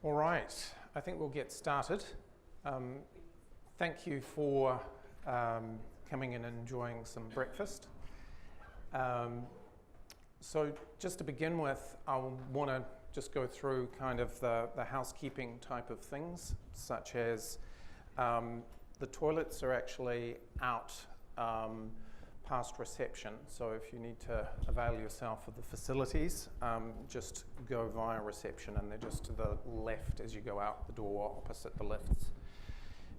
All right, I think we'll get started. Thank you for coming in and enjoying some breakfast. So just to begin with, I want to just go through kind of the housekeeping type of things, such as the toilets are actually out past reception. So if you need to avail yourself of the facilities, just go via reception, and they're just to the left as you go out the door opposite the lifts.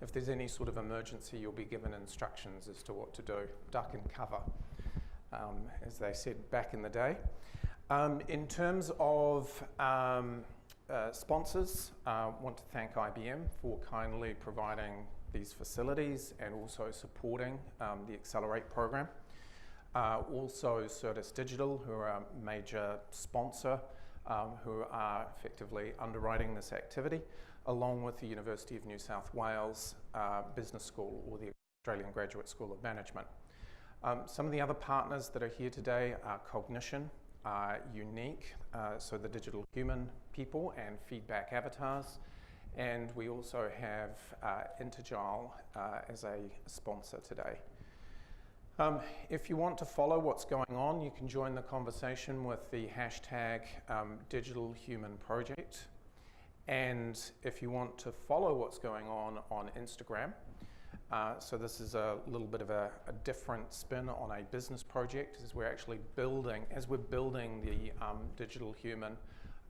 If there's any sort of emergency, you'll be given instructions as to what to do. Duck and cover, as they said back in the day. In terms of sponsors, I want to thank IBM for kindly providing these facilities and also supporting the Accelerate program. Also Steur Digital, who are a major sponsor, who are effectively underwriting this activity, along with the University of New South Wales Business School, or the Australian Graduate School of Management. Some of the other partners that are here today are Cognition, Uneeq, so the digital human people and feedback avatars, and we also have Intergile as a sponsor today. If you want to follow what's going on, you can join the conversation with the hashtag Digital Human Project. And if you want to follow what's going on Instagram, so this is a little bit of a different spin on a business project, as we're actually building, the digital human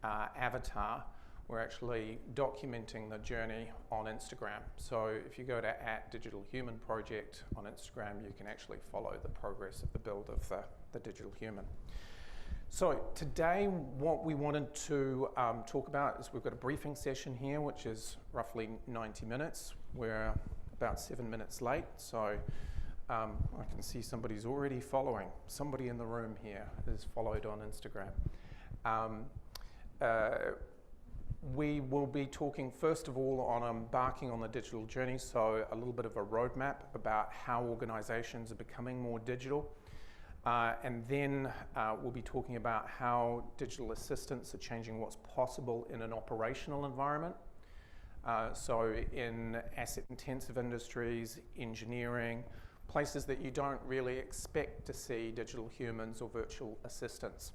avatar, we're actually documenting the journey on Instagram. So if you go to @digitalhumanproject on Instagram, you can actually follow the progress of the build of the digital human. So today, what we wanted to talk about is we've got a briefing session here, which is roughly 90 minutes. We're about 7 minutes late, so I can see somebody's already following. Somebody in the room here is followed on Instagram. We will be talking first of all on embarking on the digital journey, so a little bit of a roadmap about how organizations are becoming more digital. And then we'll be talking about how digital assistants are changing what's possible in an operational environment. So in asset-intensive industries, engineering, places that you don't really expect to see digital humans or virtual assistants.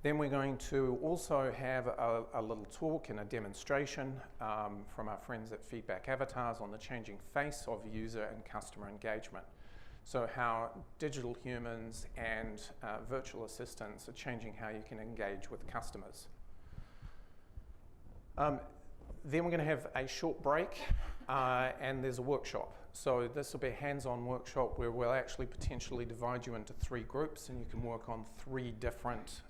Then we're going to also have a little talk and a demonstration from our friends at Feedback Avatars on the changing face of user and customer engagement. So how digital humans and virtual assistants are changing how you can engage with customers. Then we're going to have a short break and there's a workshop. So this will be a hands-on workshop where we'll actually potentially divide you into 3 groups, and you can work on 3 different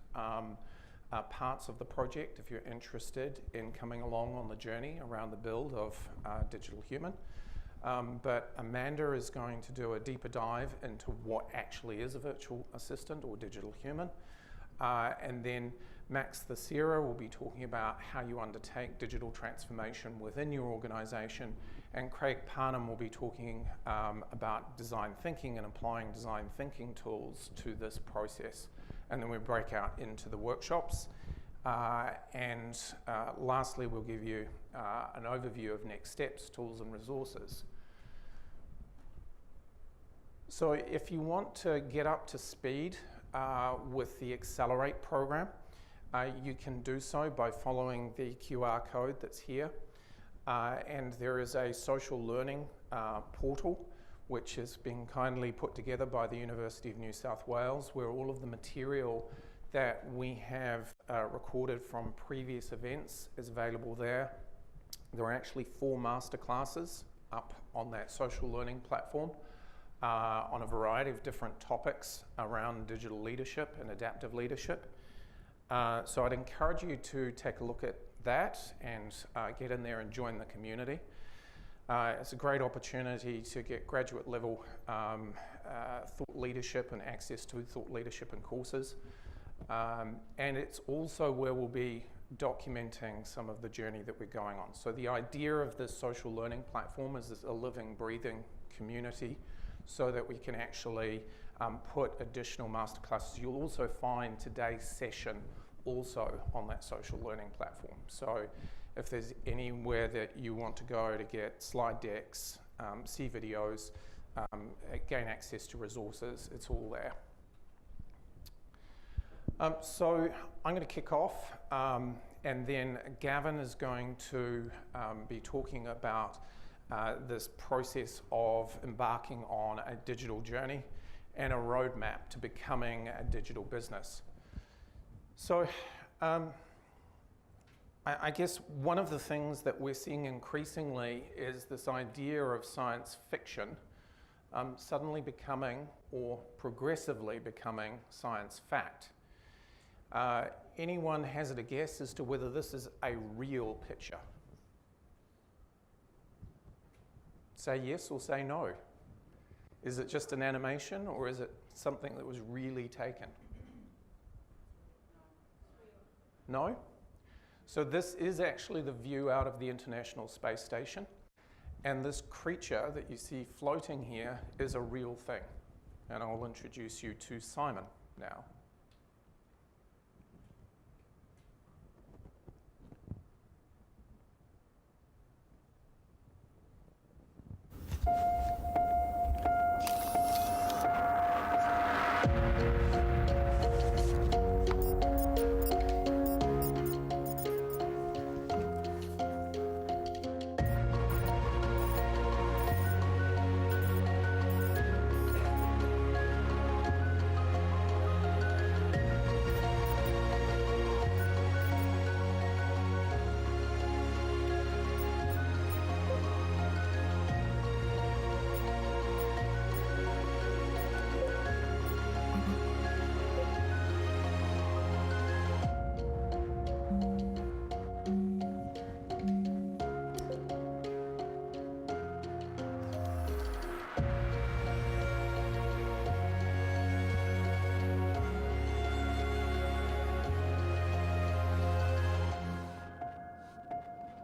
parts of the project if you're interested in coming along on the journey around the build of Digital Human. But Amanda is going to do a deeper dive into what actually is a virtual assistant or digital human. And then Max Thacera will be talking about how you undertake digital transformation within your organization. And Craig Parnham will be talking about design thinking and applying design thinking tools to this process. And then we break out into the workshops. And lastly, we'll give you an overview of next steps, tools and resources. So if you want to get up to speed with the Accelerate program, you can do so by following the QR code that's here. And there is a social learning portal, which has been kindly put together by the University of New South Wales, where all of the material that we have recorded from previous events is available there. There are actually 4 masterclasses up on that social learning platform on a variety of different topics around digital leadership and adaptive leadership. So I'd encourage you to take a look at that and get in there and join the community. It's a great opportunity to get graduate level thought leadership and access to thought leadership and courses. And it's also where we'll be documenting some of the journey that we're going on. So the idea of this social learning platform is a living, breathing community so that we can actually put additional masterclasses. You'll also find today's session also on that social learning platform. So if there's anywhere that you want to go to get slide decks, see videos, gain access to resources, it's all there. So I'm going to kick off, and then Gavin is going to be talking about this process of embarking on a digital journey and a roadmap to becoming a digital business. So I guess one of the things that we're seeing increasingly is this idea of science fiction suddenly becoming, or progressively becoming, science fact. Anyone hazard a guess as to whether this is a real picture? Say yes or say no. Is it just an animation, or is it something that was really taken? No? So this is actually the view out of the International Space Station, and this creature that you see floating here is a real thing. And I'll introduce you to Simon now.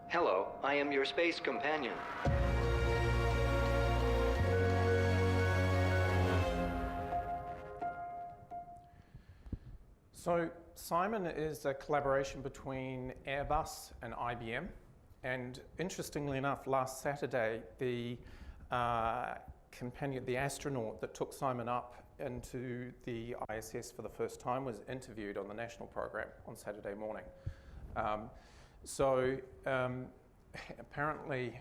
Hello, I am your space companion. So Simon is a collaboration between Airbus and IBM. And interestingly enough, last Saturday, the astronaut that took Simon up into the ISS for the first time was interviewed on the national program on Saturday morning. Apparently,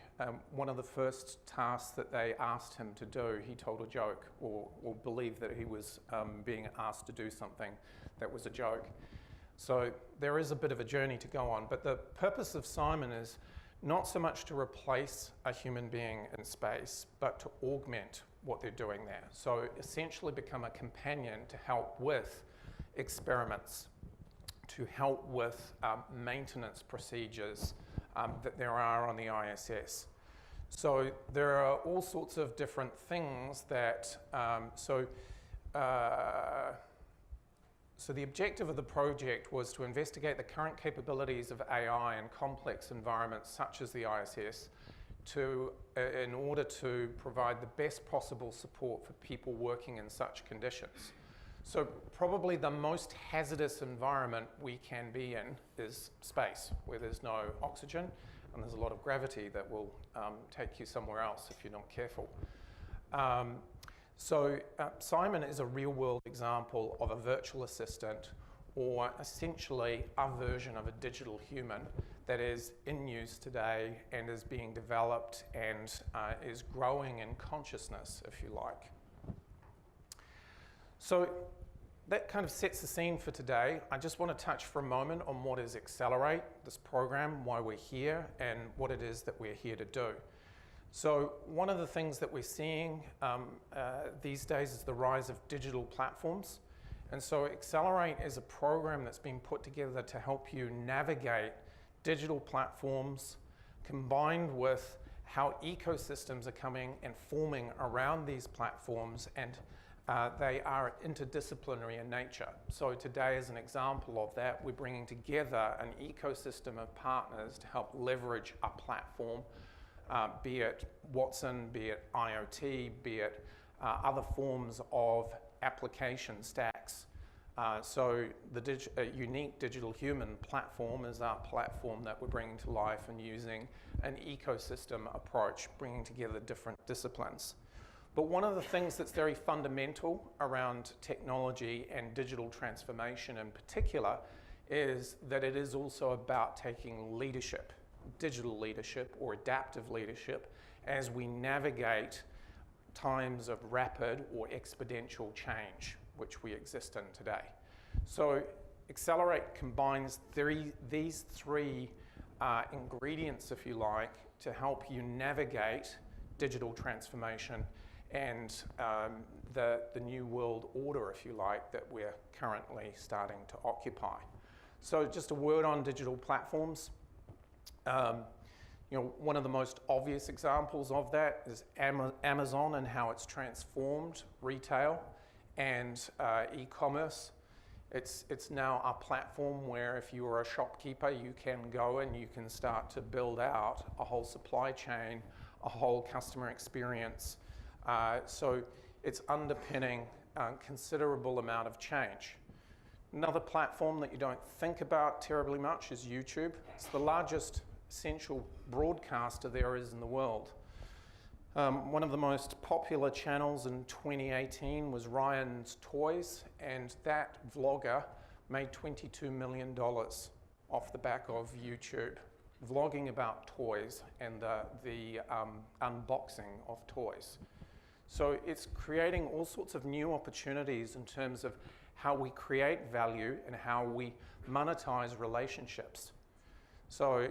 one of the first tasks that they asked him to do, he told a joke, or believed that he was being asked to do something that was a joke. So there is a bit of a journey to go on, but the purpose of Simon is not so much to replace a human being in space, but to augment what they're doing there. So essentially become a companion to help with experiments, to help with maintenance procedures that there are on the ISS. So there are all sorts of different things that, so the objective of the project was to investigate the current capabilities of AI in complex environments such as the ISS in order to provide the best possible support for people working in such conditions. So probably the most hazardous environment we can be in is space, where there's no oxygen and there's a lot of gravity that will take you somewhere else if you're not careful. Simon is a real-world example of a virtual assistant, or essentially a version of a digital human that is in use today and is being developed and is growing in consciousness, if you like. So that kind of sets the scene for today. I just want to touch for a moment on what is Accelerate, this program, why we're here, and what it is that we're here to do. So one of the things that we're seeing these days is the rise of digital platforms. And so Accelerate is a program that's been put together to help you navigate digital platforms combined with how ecosystems are coming and forming around these platforms, and they are interdisciplinary in nature. So today, as an example of that, we're bringing together an ecosystem of partners to help leverage a platform, be it Watson, be it IoT, be it other forms of application stacks So the Uneeq Digital Human platform is our platform that we're bringing to life and using an ecosystem approach, bringing together different disciplines. But one of the things that's very fundamental around technology and digital transformation in particular is that it is also about taking leadership, digital leadership or adaptive leadership, as we navigate times of rapid or exponential change, which we exist in today. So Accelerate combines these three ingredients, if you like, to help you navigate digital transformation and the new world order, if you like, that we're currently starting to occupy. So just a word on digital platforms. One of the most obvious examples of that is Amazon and how it's transformed retail and e-commerce. It's now a platform where if you are a shopkeeper, you can go and you can start to build out a whole supply chain, a whole customer experience. So it's underpinning a considerable amount of change. Another platform that you don't think about terribly much is YouTube. It's the largest essential broadcaster there is in the world. One of the most popular channels in 2018 was Ryan's Toys, and that vlogger made $22 million off the back of YouTube, vlogging about toys and the unboxing of toys. So it's creating all sorts of new opportunities in terms of how we create value and how we monetize relationships. So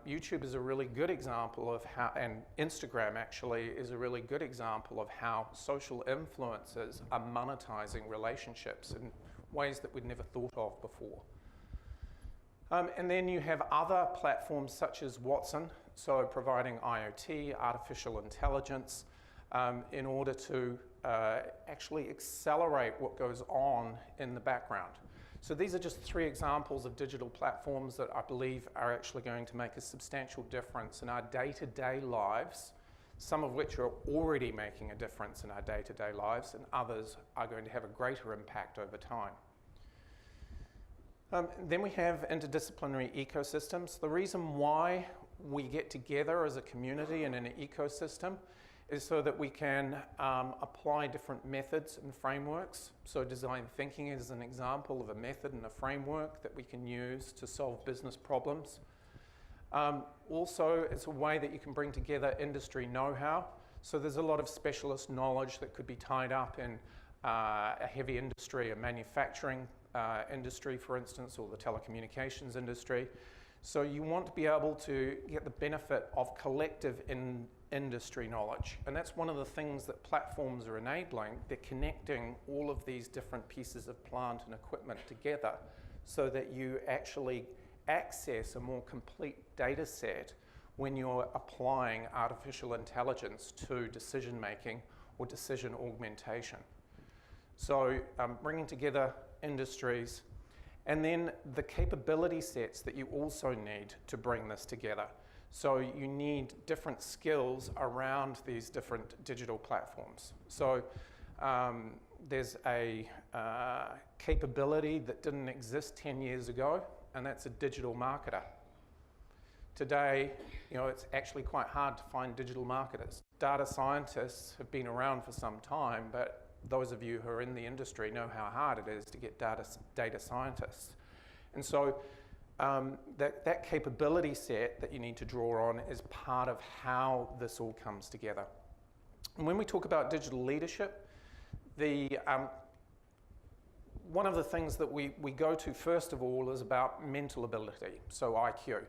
YouTube is a really good example of how, and Instagram actually is a really good example of how social influencers are monetizing relationships in ways that we'd never thought of before. And then you have other platforms such as Watson, so providing IoT, artificial intelligence, in order to actually accelerate what goes on in the background. So these are just three examples of digital platforms that I believe are actually going to make a substantial difference in our day-to-day lives, some of which are already making a difference in our day-to-day lives, and others are going to have a greater impact over time. Then we have interdisciplinary ecosystems. The reason why we get together as a community and in an ecosystem is so that we can apply different methods and frameworks. So design thinking is an example of a method and a framework that we can use to solve business problems. Also, it's a way that you can bring together industry know-how. So there's a lot of specialist knowledge that could be tied up in a heavy industry, a manufacturing industry, for instance, or the telecommunications industry. So you want to be able to get the benefit of collective industry knowledge. And that's one of the things that platforms are enabling. They're connecting all of these different pieces of plant and equipment together so that you actually access a more complete data set when you're applying artificial intelligence to decision making or decision augmentation. So bringing together industries, and then the capability sets that you also need to bring this together. So you need different skills around these different digital platforms. So there's a capability that didn't exist 10 years ago, and that's a digital marketer. Today, it's actually quite hard to find digital marketers. Data scientists have been around for some time, but those of you who are in the industry know how hard it is to get data scientists. And so that capability set that you need to draw on is part of how this all comes together. And when we talk about digital leadership, one of the things that we go to first of all is about mental ability, so IQ.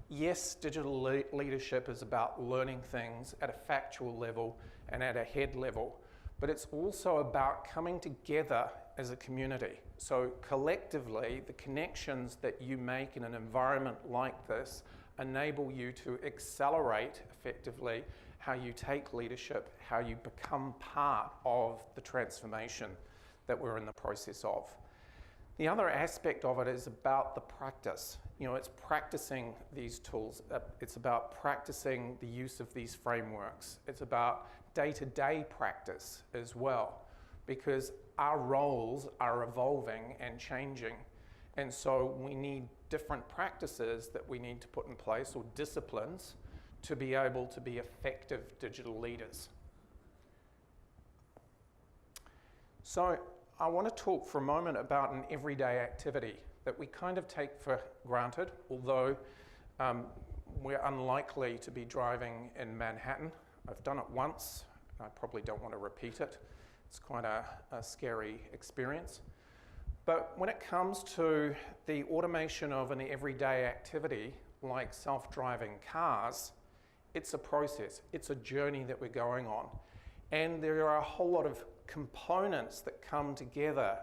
Yes, digital leadership is about learning things at a factual level and at a head level, but it's also about coming together as a community. So collectively, the connections that you make in an environment like this enable you to accelerate effectively how you take leadership, how you become part of the transformation that we're in the process of. The other aspect of it is about the practice. It's practicing these tools. It's about practicing the use of these frameworks. It's about day-to-day practice as well. because our roles are evolving and changing. And so we need different practices that we need to put in place, or disciplines, to be able to be effective digital leaders. So I want to talk for a moment about an everyday activity that we kind of take for granted, although we're unlikely to be driving in Manhattan. I've done it once. I probably don't want to repeat it. It's quite a scary experience. But when it comes to the automation of an everyday activity like self-driving cars, it's a process. It's a journey that we're going on. And there are a whole lot of components that come together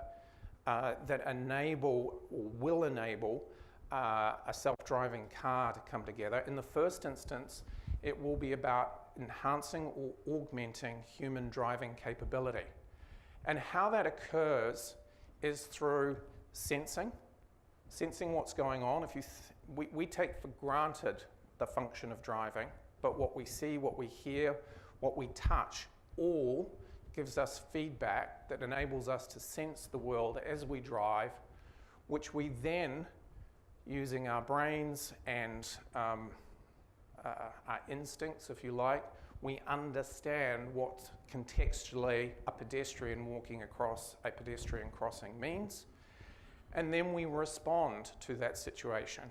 that enable or will enable a self-driving car to come together. In the first instance, it will be about enhancing or augmenting human driving capability. And how that occurs is through sensing what's going on. We take for granted the function of driving, but what we see, what we hear, what we touch, all gives us feedback that enables us to sense the world as we drive, which we then, using our brains and our instincts, if you like, we understand what contextually a pedestrian walking across a pedestrian crossing means, and then we respond to that situation.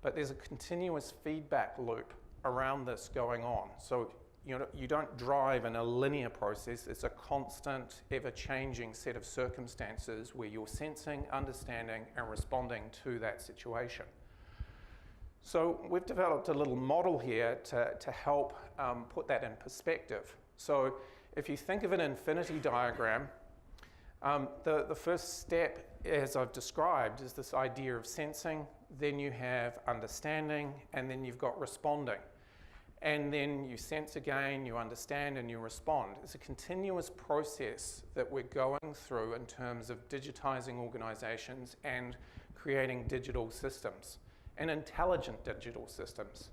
But there's a continuous feedback loop around this going on. So you don't drive in a linear process. It's a constant, ever-changing set of circumstances where you're sensing, understanding, and responding to that situation. So we've developed a little model here to help put that in perspective. So if you think of an infinity diagram, the first step, as I've described, is this idea of sensing, then you have understanding, and then you've got responding. And then you sense again, you understand, and you respond. It's a continuous process that we're going through in terms of digitizing organizations and creating digital systems, and intelligent digital systems.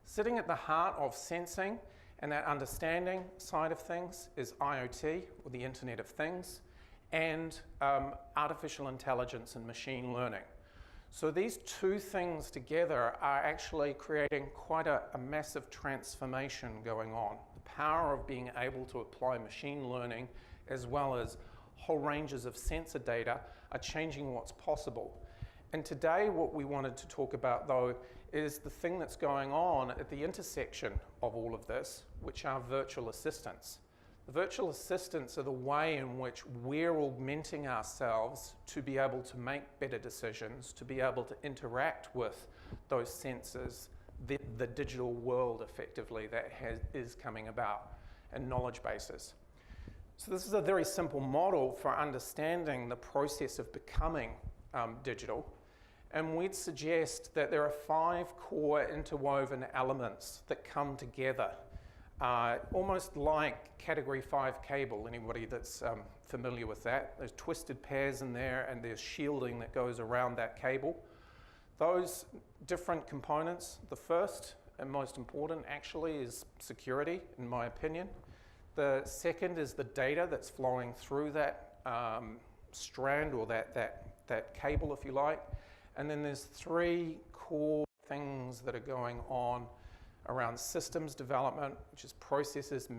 Sitting at the heart of sensing and that understanding side of things is IoT, or the Internet of Things, and artificial intelligence and machine learning. So these two things together are actually creating quite a massive transformation going on. The power of being able to apply machine learning as well as whole ranges of sensor data are changing what's possible. And today what we wanted to talk about, though, is the thing that's going on at the intersection of all of this, which are virtual assistants. The virtual assistants are the way in which we're augmenting ourselves to be able to make better decisions, to be able to interact with those sensors, the digital world effectively that is coming about, and knowledge bases. So this is a very simple model for understanding the process of becoming digital. And we'd suggest that there are 5 core interwoven elements that come together, almost like Category 5 cable, anybody that's familiar with that. There's twisted pairs in there, and there's shielding that goes around that cable. Those different components, the first and most important actually is security, in my opinion. The second is the data that's flowing through that strand, or that cable, if you like. And then there's 3 core things that are going on around systems development, which is processes,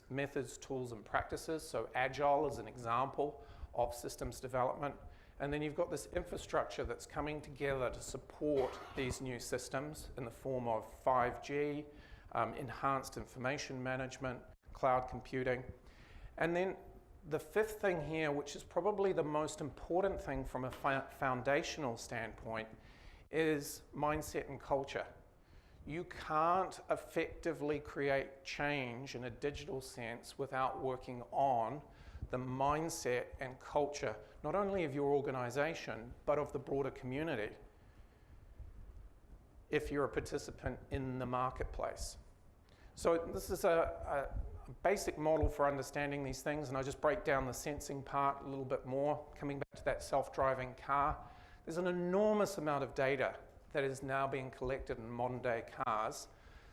methods, tools, and practices. So Agile is an example of systems development. And then you've got this infrastructure that's coming together to support these new systems in the form of 5G, enhanced information management, cloud computing. And then the 5th thing here, which is probably the most important thing from a foundational standpoint, is mindset and culture. You can't effectively create change in a digital sense without working on the mindset and culture, not only of your organization, but of the broader community, if you're a participant in the marketplace. So this is a basic model for understanding these things, and I'll just break down the sensing part a little bit more. Coming back to that self-driving car, there's an enormous amount of data that is now being collected in modern day cars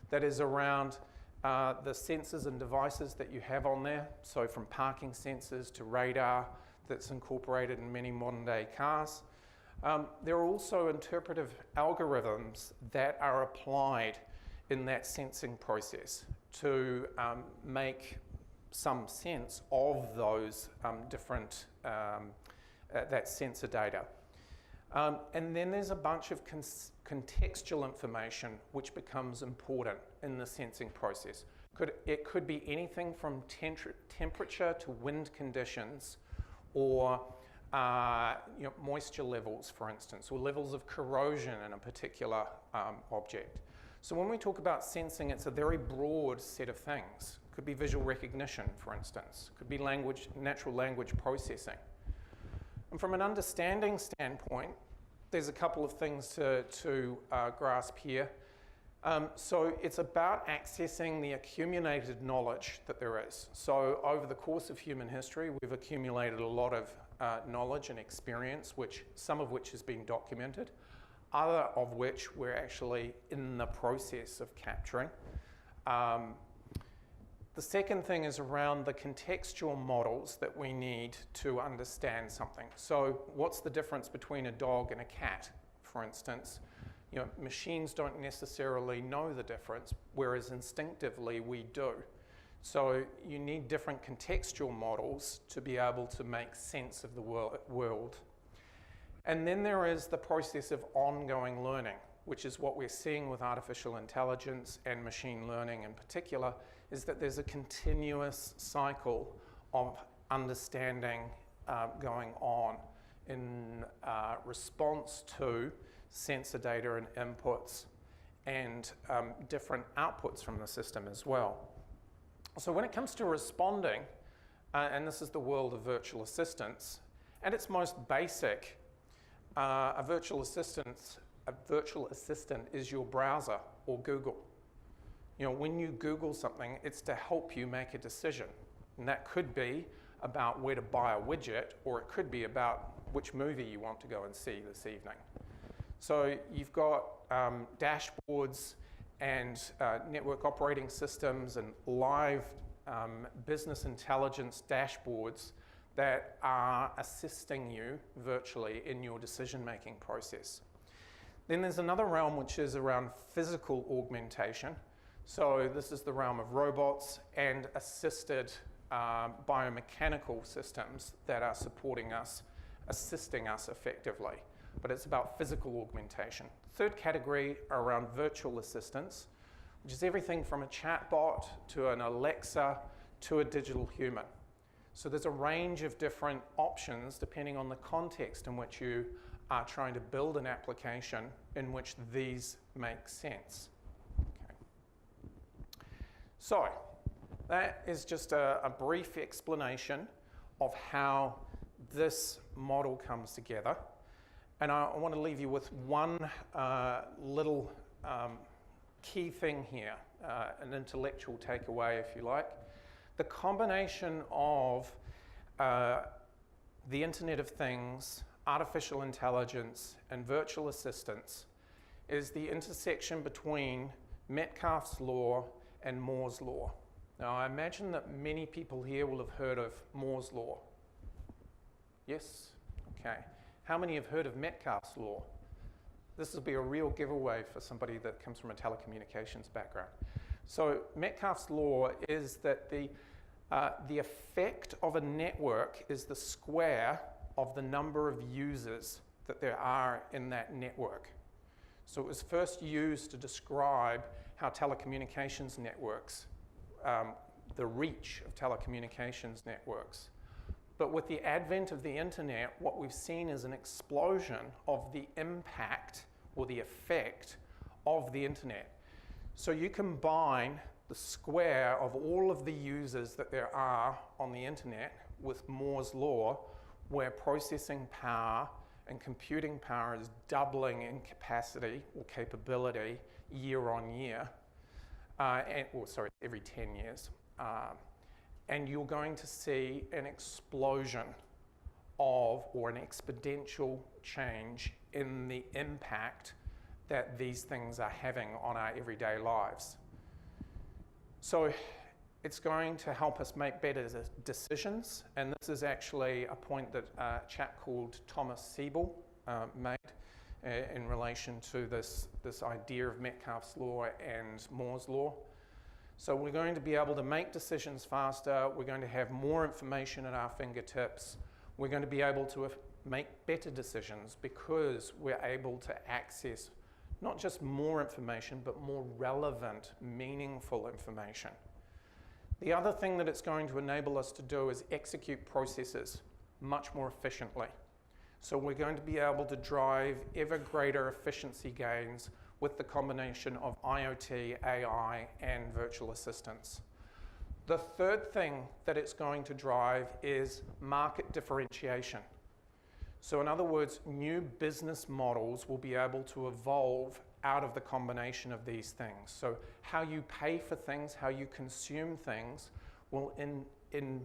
that is around the sensors and devices that you have on there. So from parking sensors to radar that's incorporated in many modern day cars. There are also interpretive algorithms that are applied in that sensing process to make some sense of those different, that sensor data. And then there's a bunch of contextual information which becomes important in the sensing process. It could be anything from temperature to wind conditions, or moisture levels, for instance, or levels of corrosion in a particular object. So when we talk about sensing, it's a very broad set of things. It could be visual recognition, for instance. It could be natural language processing. And from an understanding standpoint, there's a couple of things to grasp here. So it's about accessing the accumulated knowledge that there is. So over the course of human history, we've accumulated a lot of knowledge and experience, some of which has been documented, other of which we're actually in the process of capturing. The second thing is around the contextual models that we need to understand something. So what's the difference between a dog and a cat, for instance? Machines don't necessarily know the difference, whereas instinctively we do. So you need different contextual models to be able to make sense of the world. And then there is the process of ongoing learning, which is what we're seeing with artificial intelligence and machine learning in particular, is that there's a continuous cycle of understanding going on in response to sensor data and inputs and different outputs from the system as well. So when it comes to responding, and this is the world of virtual assistants, at its most basic, a virtual assistant is your browser or Google. When you Google something, it's to help you make a decision. And that could be about where to buy a widget, or it could be about which movie you want to go and see this evening. So you've got dashboards and network operating systems and live business intelligence dashboards that are assisting you virtually in your decision-making process. Then there's another realm which is around physical augmentation. So this is the realm of robots and assisted biomechanical systems that are supporting us, assisting us effectively. But it's about physical augmentation. Third category are around virtual assistants, which is everything from a chatbot to an Alexa to a digital human. So there's a range of different options depending on the context in which you are trying to build an application in which these make sense. Okay. So that is just a brief explanation of how this model comes together. And I want to leave you with one little key thing here, an intellectual takeaway, if you like. The combination of the Internet of Things, artificial intelligence, and virtual assistants is the intersection between Metcalfe's law and Moore's law. Now, I imagine that many people here will have heard of Moore's law. Yes? Okay. How many have heard of Metcalfe's law? This will be a real giveaway for somebody that comes from a telecommunications background. So Metcalfe's law is that the effect of a network is the square of the number of users that there are in that network. So it was first used to describe how telecommunications networks, the reach of telecommunications networks. But with the advent of the internet, what we've seen is an explosion of the impact or the effect of the internet. So you combine the square of all of the users that there are on the internet with Moore's law, where processing power and computing power is doubling in capacity or capability year on year, every 10 years. And you're going to see an explosion of, or an exponential change in the impact that these things are having on our everyday lives. So it's going to help us make better decisions, and this is actually a point that a chap called Thomas Siebel made in relation to this idea of Metcalfe's law and Moore's law. So we're going to be able to make decisions faster, we're going to have more information at our fingertips, we're going to be able to make better decisions because we're able to access not just more information, but more relevant, meaningful information. The other thing that it's going to enable us to do is execute processes much more efficiently. So we're going to be able to drive ever greater efficiency gains with the combination of IoT, AI, and virtual assistants. The third thing that it's going to drive is market differentiation. So in other words, new business models will be able to evolve out of the combination of these things. So how you pay for things, how you consume things will in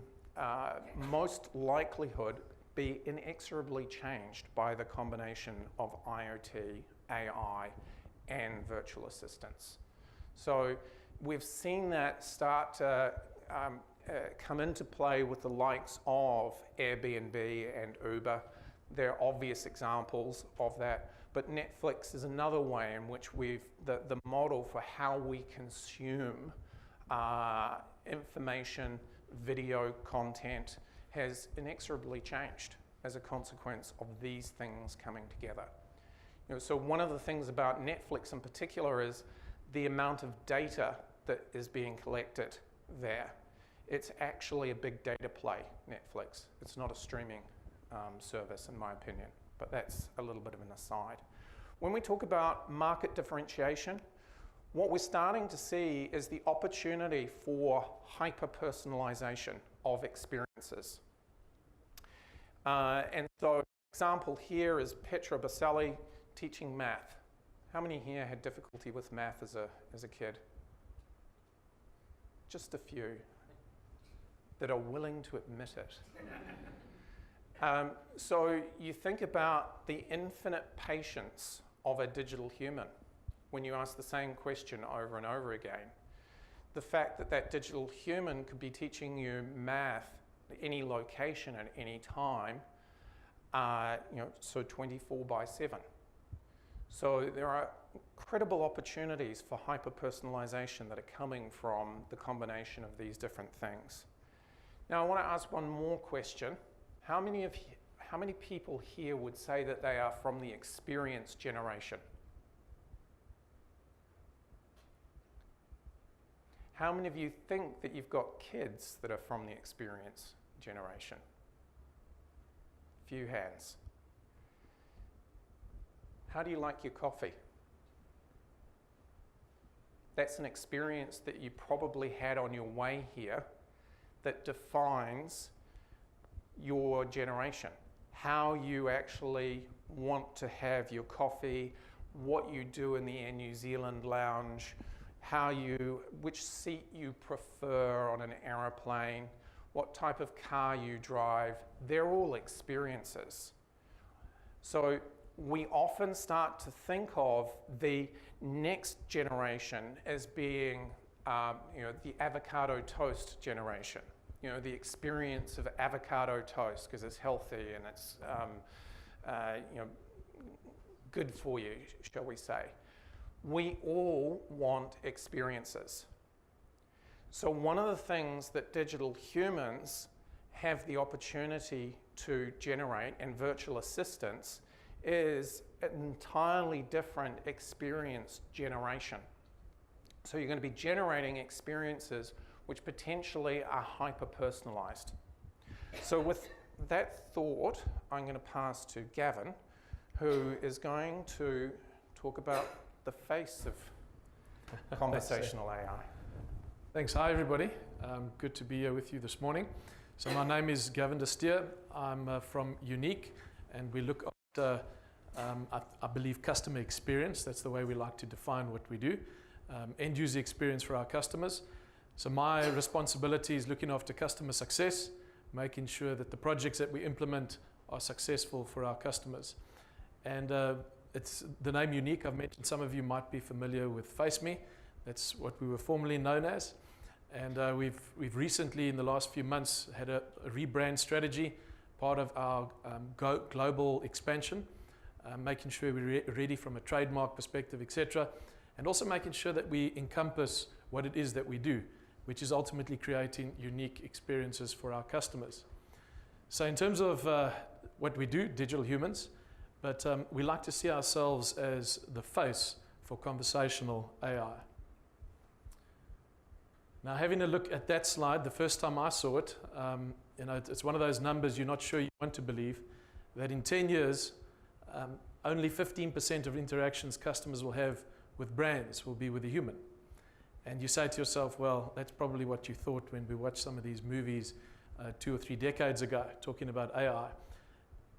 most likelihood be inexorably changed by the combination of IoT, AI, and virtual assistants. So we've seen that start to come into play with the likes of Airbnb and Uber. They're obvious examples of that, but Netflix is another way in which the model for how we consume information, video content has inexorably changed as a consequence of these things coming together. So one of the things about Netflix in particular is the amount of data that is being collected there. It's actually a big data play, Netflix. It's not a streaming service, in my opinion, but that's a little bit of an aside. When we talk about market differentiation, what we're starting to see is the opportunity for hyper-personalization of experiences. And so, example here is Petra Baselli teaching math. How many here had difficulty with math as a kid? Just a few that are willing to admit it. So you think about the infinite patience of a digital human when you ask the same question over and over again. The fact that that digital human could be teaching you math at any location at any time, so 24/7. So there are incredible opportunities for hyper-personalization that are coming from the combination of these different things. Now I want to ask one more question. How many people here would say that they are from the experience generation? How many of you think that you've got kids that are from the experience generation? Few hands. How do you like your coffee? That's an experience that you probably had on your way here that defines your generation. How you actually want to have your coffee, what you do in the Air New Zealand lounge, which seat you prefer on an aeroplane, what type of car you drive. They're all experiences. So we often start to think of the next generation as being the avocado toast generation. The experience of avocado toast because it's healthy and it's good for you, shall we say. We all want experiences. So one of the things that digital humans have the opportunity to generate, and virtual assistants, is an entirely different experience generation. So you're going to be generating experiences which potentially are hyper-personalized. So with that thought, I'm going to pass to Gavin, who is going to talk about the face of conversational AI. Thanks. Hi, everybody. Good to be here with you this morning. So my name is Gavin Steur. I'm from Uneeq, and we look after, I believe, customer experience. That's the way we like to define what we do. End user experience for our customers. So my responsibility is looking after customer success, making sure that the projects that we implement are successful for our customers. And it's the name Uneeq. I've mentioned some of you might be familiar with FaceMe. That's what we were formerly known as. And we've recently, in the last few months, had a rebrand strategy, part of our global expansion, making sure we're ready from a trademark perspective, etc., and also making sure that we encompass what it is that we do, which is ultimately creating unique experiences for our customers. So in terms of what we do, Digital Humans, but we like to see ourselves as the face for conversational AI. Now, having a look at that slide, the first time I saw it, it's one of those numbers you're not sure you want to believe, that in 10 years, only 15% of interactions customers will have with brands will be with a human. And you say to yourself, well, that's probably what you thought when we watched some of these movies 2 or 3 decades ago, talking about AI.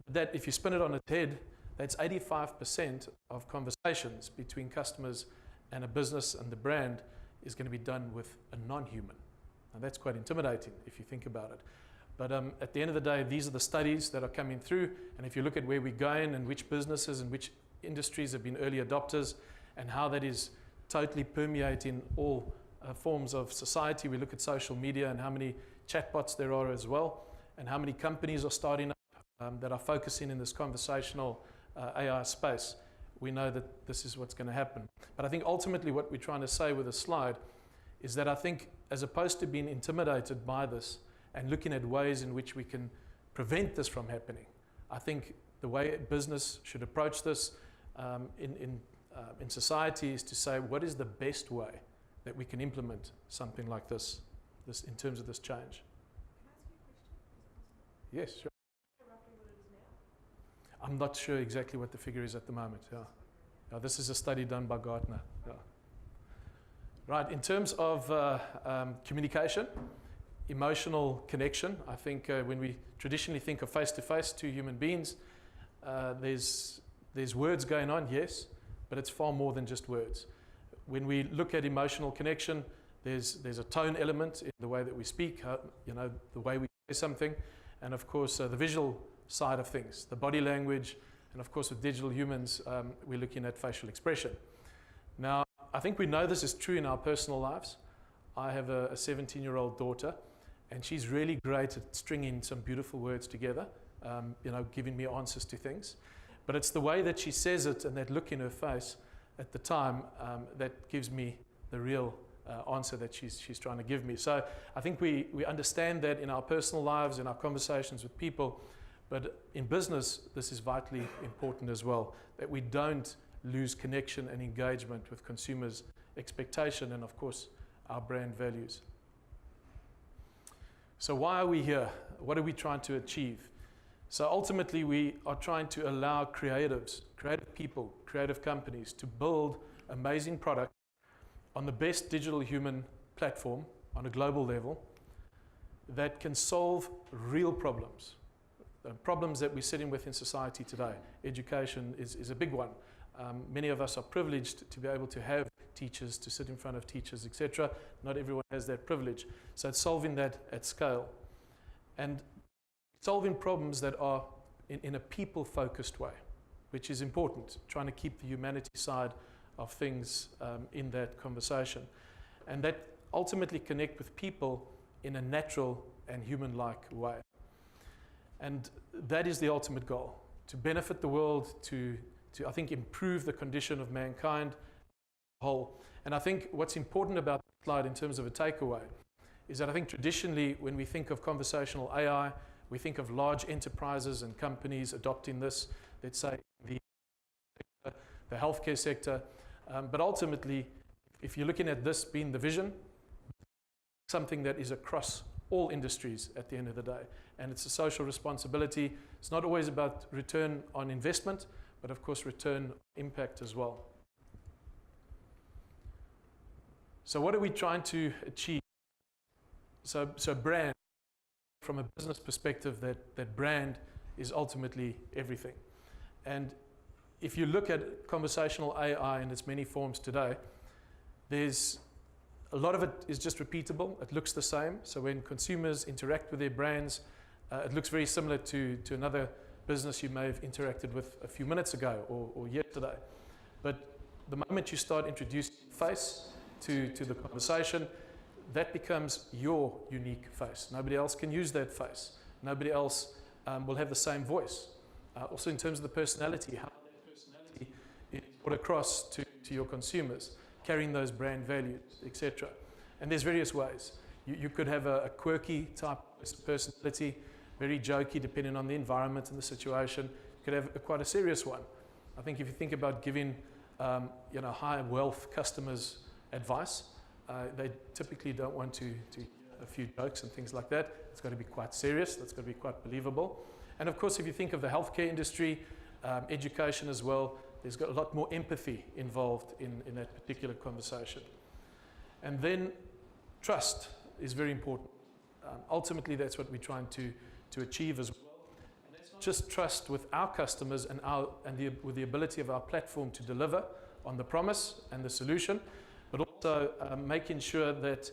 That, if you spin it on its head, that's 85% of conversations between customers and a business and the brand is going to be done with a non-human. Now, that's quite intimidating if you think about it. But at the end of the day, these are the studies that are coming through. And if you look at where we're going and which businesses and which industries have been early adopters and how that is totally permeating all forms of society, we look at social media and how many chatbots there are as well, and how many companies are starting up that are focusing in this conversational AI space. We know that this is what's going to happen. But I think ultimately what we're trying to say with this slide is that I think, as opposed to being intimidated by this and looking at ways in which we can prevent this from happening, I think the way business should approach this in society is to say, what is the best way that we can implement something like this in terms of this change? Can I ask you a question? Is it possible? Yes, sure. Roughly what it is now? I'm not sure exactly what the figure is at the moment. Yeah, this is a study done by Gartner. Yeah. Right, in terms of communication, emotional connection, I think when we traditionally think of face-to-face, two human beings, there's words going on, yes, but it's far more than just words. When we look at emotional connection, there's a tone element in the way that we speak, the way we say something, and of course the visual side of things, the body language, and of course with Digital Humans, we're looking at facial expression. Now, I think we know this is true in our personal lives. I have a 17-year-old daughter, and she's really great at stringing some beautiful words together, giving me answers to things. But it's the way that she says it and that look in her face at the time that gives me the real answer that she's trying to give me. So I think we understand that in our personal lives, in our conversations with people, but in business, this is vitally important as well, that we don't lose connection and engagement with consumers' expectation and, of course, our brand values. So why are we here? What are we trying to achieve? So ultimately, we are trying to allow creative people, creative companies to build amazing products on the best digital human platform on a global level that can solve real problems, problems that we're sitting with in society today. Education is a big one. Many of us are privileged to be able to have teachers, to sit in front of teachers, etc. Not everyone has that privilege. So it's solving that at scale. And solving problems that are in a people-focused way, which is important, trying to keep the humanity side of things in that conversation. And that ultimately connect with people in a natural and human-like way. And that is the ultimate goal, to benefit the world, to I think, improve the condition of mankind as a whole. And I think what's important about the slide in terms of a takeaway is that I think traditionally when we think of conversational AI, we think of large enterprises and companies adopting this, let's say the healthcare sector. But ultimately, if you're looking at this being the vision, something that is across all industries at the end of the day. And it's a social responsibility. It's not always about return on investment, but of course return impact as well. So what are we trying to achieve? So brand, from a business perspective, that brand is ultimately everything. And if you look at conversational AI in its many forms today, there's a lot of it is just repeatable. It looks the same. So when consumers interact with their brands, it looks very similar to another business you may have interacted with a few minutes ago or yesterday. But the moment you start introducing face to the conversation, that becomes your unique face. Nobody else can use that face. Nobody else will have the same voice. Also in terms of the personality, how that personality is put across to your consumers, carrying those brand values, etc. And there's various ways. You could have a quirky type of personality, very jokey depending on the environment and the situation. You could have quite a serious one. I think if you think about giving high wealth customers advice, they typically don't want to hear a few jokes and things like that. It's got to be quite serious. That's got to be quite believable. And of course, if you think of the healthcare industry, education as well, there's got a lot more empathy involved in that particular conversation. And then trust is very important. Ultimately, that's what we're trying to achieve as well. And that's not just trust with our customers with the ability of our platform to deliver on the promise and the solution, but also making sure that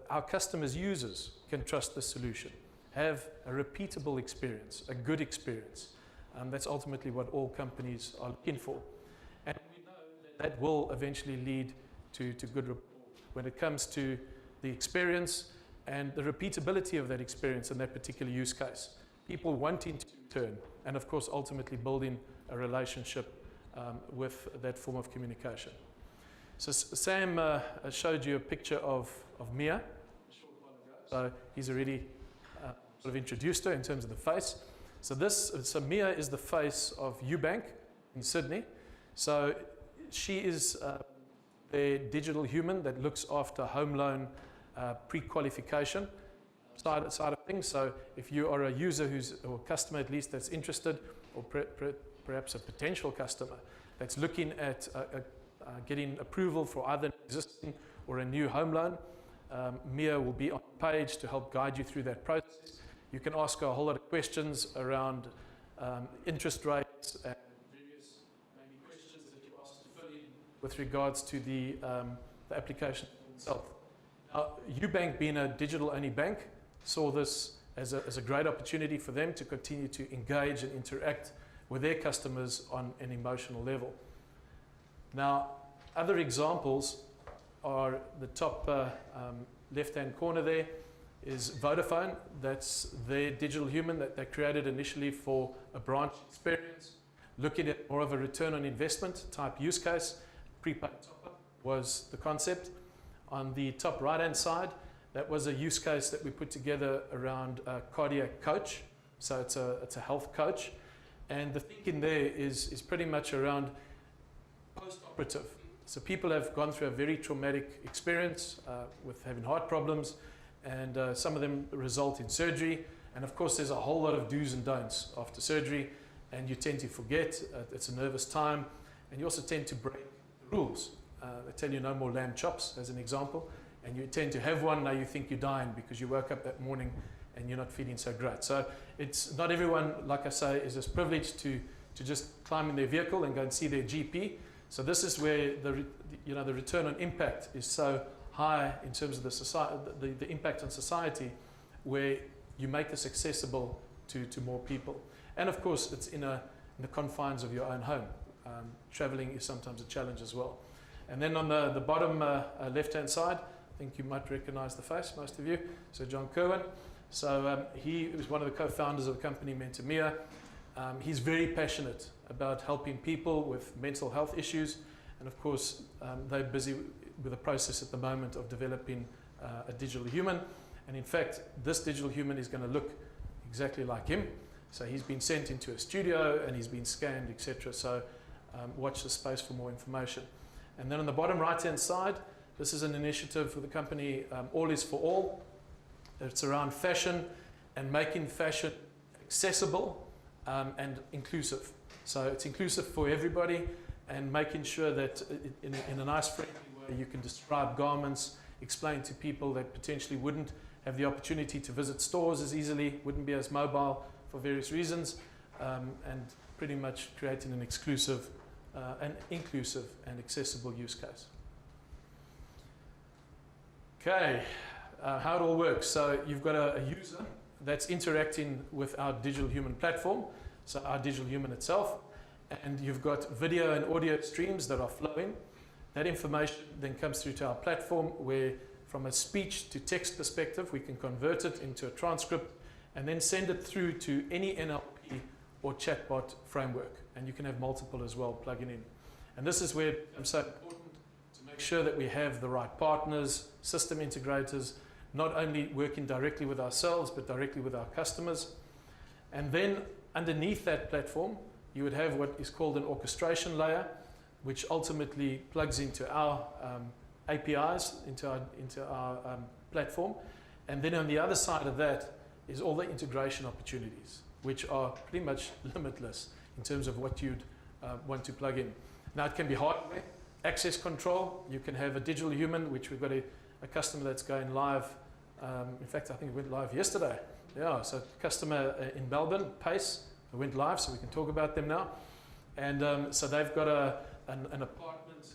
our customers' users can trust the solution, have a repeatable experience, a good experience. That's ultimately what all companies are looking for. And we know that will eventually lead to good rapport when it comes to the experience and the repeatability of that experience in that particular use case. People wanting to return, and of course ultimately building a relationship with that form of communication. So Sam showed you a picture of Mia. So he's already sort of introduced her in terms of the face. So Mia is the face of Ubank in Sydney. So she is their digital human that looks after home loan pre-qualification side of things. So if you are a user or a customer at least that's interested, or perhaps a potential customer that's looking at getting approval for either an existing or a new home loan, Mia will be on the page to help guide you through that process. You can ask her a whole lot of questions around interest rates and various maybe questions that you ask to fill in with regards to the application itself. Now, Ubank, being a digital-only bank, saw this as a great opportunity for them to continue to engage and interact with their customers on an emotional level. Now, other examples are the top left-hand corner there is Vodafone. That's their digital human that they created initially for a branch experience, looking at more of a return on investment type use case. Prepaid top-up was the concept. On the top right-hand side, that was a use case that we put together around a cardiac coach. So it's a health coach. And the thinking there is pretty much around post-operative. So people have gone through a very traumatic experience with having heart problems, and some of them result in surgery. And of course, there's a whole lot of do's and don'ts after surgery, and you tend to forget. It's a nervous time, and you also tend to break the rules. They tell you no more lamb chops, as an example, and you tend to have one. Now you think you're dying because you woke up that morning and you're not feeling so great. So it's not everyone, like I say, is as privileged to just climb in their vehicle and go and see their GP. So this is where the return on impact is so high in terms of the impact on society, where you make this accessible to more people. And of course, it's in the confines of your own home. Traveling is sometimes a challenge as well. And then on the bottom left-hand side, I think you might recognize the face, most of you. So John Kerwin. So he was one of the co-founders of the company Mentor. He's very passionate about helping people with mental health issues. And of course, they're busy with a process at the moment of developing a digital human. And in fact, this digital human is going to look exactly like him. So he's been sent into a studio and he's been scanned, etc. So watch the space for more information. And then on the bottom right-hand side, this is an initiative for the company All is for All. It's around fashion and making fashion accessible and inclusive. So it's inclusive for everybody, and making sure that in a nice, friendly way you can describe garments, explain to people that potentially wouldn't have the opportunity to visit stores as easily, wouldn't be as mobile for various reasons, and pretty much creating an exclusive, inclusive and accessible use case. Okay, how it all works. So you've got a user that's interacting with our digital human platform, so our digital human itself, and you've got video and audio streams that are flowing. That information then comes through to our platform, where from a speech to text perspective. We can convert it into a transcript and then send it through to any NLP or chatbot framework. And you can have multiple as well plugging in. And this is where it's so important to make sure that we have the right partners, system integrators, not only working directly with ourselves, but directly with our customers. And then underneath that platform, you would have what is called an orchestration layer, which ultimately plugs into our APIs, into our platform. And then on the other side of that is all the integration opportunities, which are pretty much limitless in terms of what you'd want to plug in. Now, it can be hardware, access control. You can have a digital human, which we've got a customer that's going live. In fact, I think it went live yesterday. Yeah, so customer in Melbourne, Pace, they went live, so we can talk about them now. And so they've got an apartment,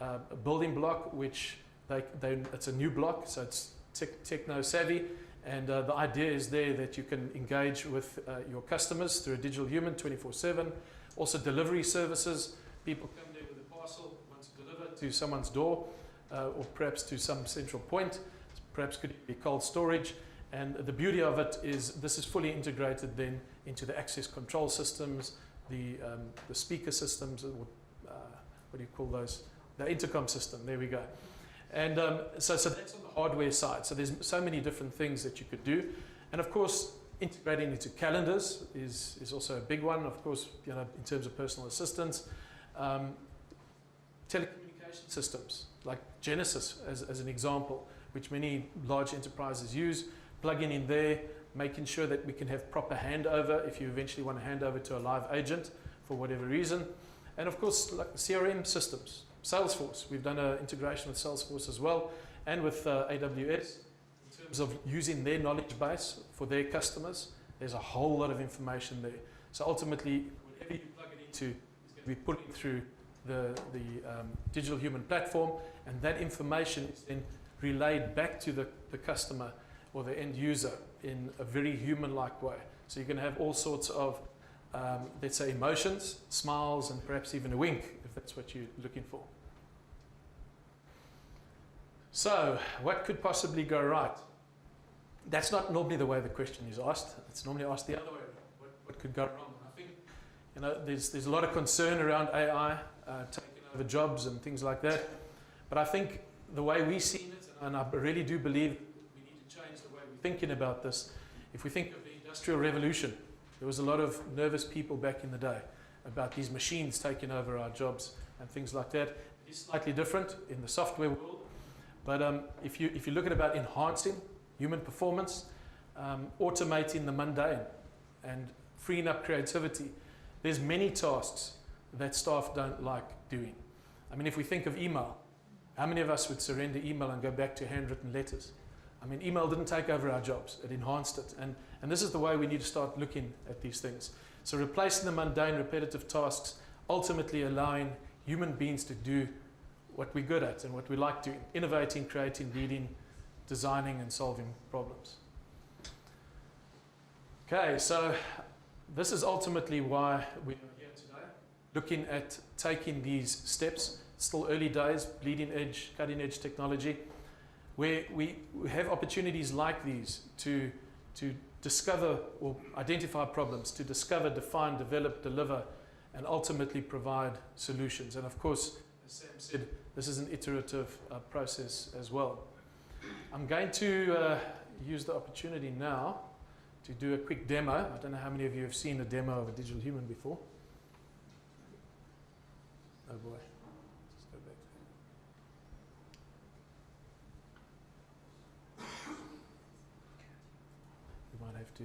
a building block, which it's a new block, so it's techno savvy. And the idea is there that you can engage with your customers through a digital human 24/7. Also delivery services. People come there with a parcel, want to deliver to someone's door or perhaps to some central point. Perhaps could be cold storage. And the beauty of it is this is fully integrated then into the access control systems, the speaker systems, what do you call those? The intercom system, there we go. And so that's on the hardware side. So there's so many different things that you could do. And of course, integrating into calendars is also a big one, of course, you know, in terms of personal assistance. Telecommunication systems, like Genesis as an example, which many large enterprises use, plugging in there, making sure that we can have proper handover if you eventually want to hand over to a live agent for whatever reason. And of course, like CRM systems, Salesforce. We've done an integration with Salesforce as well, and with AWS in terms of using their knowledge base for their customers. There's a whole lot of information there. So ultimately, whatever you plug it into is going to be put through the digital human platform, and that information is then relayed back to the customer or the end user in a very human-like way. So you can have all sorts of, let's say, emotions, smiles, and perhaps even a wink, if that's what you're looking for. So, what could possibly go right? That's not normally the way the question is asked. It's normally asked the other way. What could go wrong? I think, you know, there's a lot of concern around AI taking over jobs and things like that. But I think the way we see it, and I really do believe we need to change the way we're thinking about this. If we think of the Industrial Revolution, there was a lot of nervous people back in the day about these machines taking over our jobs and things like that. It is slightly different in the software world. But if you look at about enhancing human performance, automating the mundane and freeing up creativity, there's many tasks that staff don't like doing. I mean, if we think of email, how many of us would surrender email and go back to handwritten letters? I mean, email didn't take over our jobs, it enhanced it. And this is the way we need to start looking at these things. So replacing the mundane, repetitive tasks, ultimately allowing human beings to do what we're good at and what we like doing, innovating, creating, leading, designing, and solving problems. Okay, so this is ultimately why we are here today, looking at taking these steps. Still early days, bleeding edge, cutting edge technology, where we have opportunities like these to discover or identify problems, to discover, define, develop, deliver, and ultimately provide solutions. And of course, as Sam said, this is an iterative process as well. I'm going to use the opportunity now to do a quick demo. I don't know how many of you have seen a demo of a digital human before. Oh boy. Let's go back there. You might have to,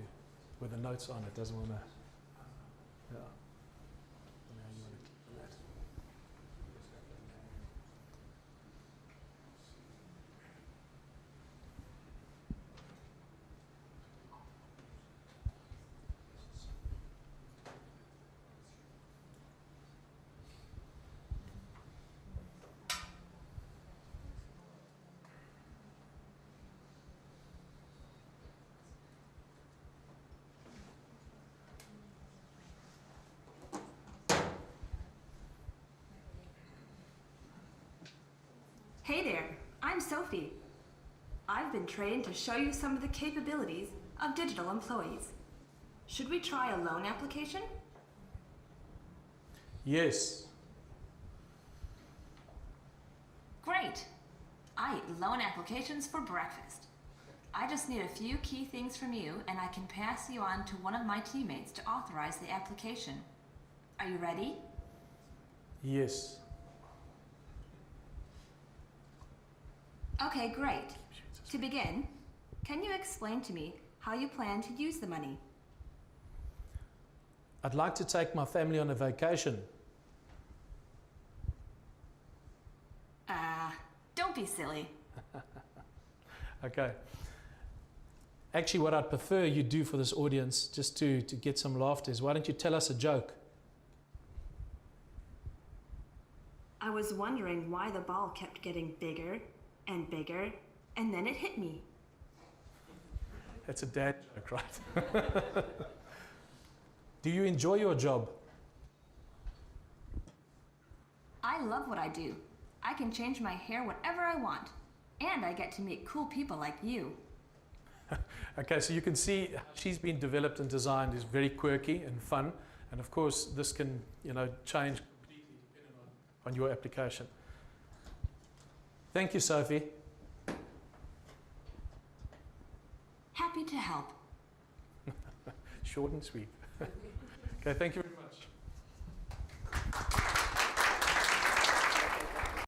with the notes on, it doesn't want to, yeah. Now you want to click on that. Hey there, I'm Sophie. I've been trained to show you some of the capabilities of digital employees. Should we try a loan application? Yes. Great! I eat loan applications for breakfast. I just need a few key things from you and I can pass you on to one of my teammates to authorize the application. Are you ready? Yes. Okay, great. To begin, can you explain to me how you plan to use the money? I'd like to take my family on a vacation. Don't be silly. Okay. Actually, what I'd prefer you do for this audience, just to get some laughter, is why don't you tell us a joke? I was wondering why the ball kept getting bigger and bigger, and then it hit me. That's a dad joke, right? Do you enjoy your job? I love what I do. I can change my hair whatever I want, and I get to meet cool people like you. Okay, so you can see she's been developed and designed is very quirky and fun, and of course this can, change completely depending on your application. Thank you, Sophie. Happy to help. Short and sweet. Okay, thank you.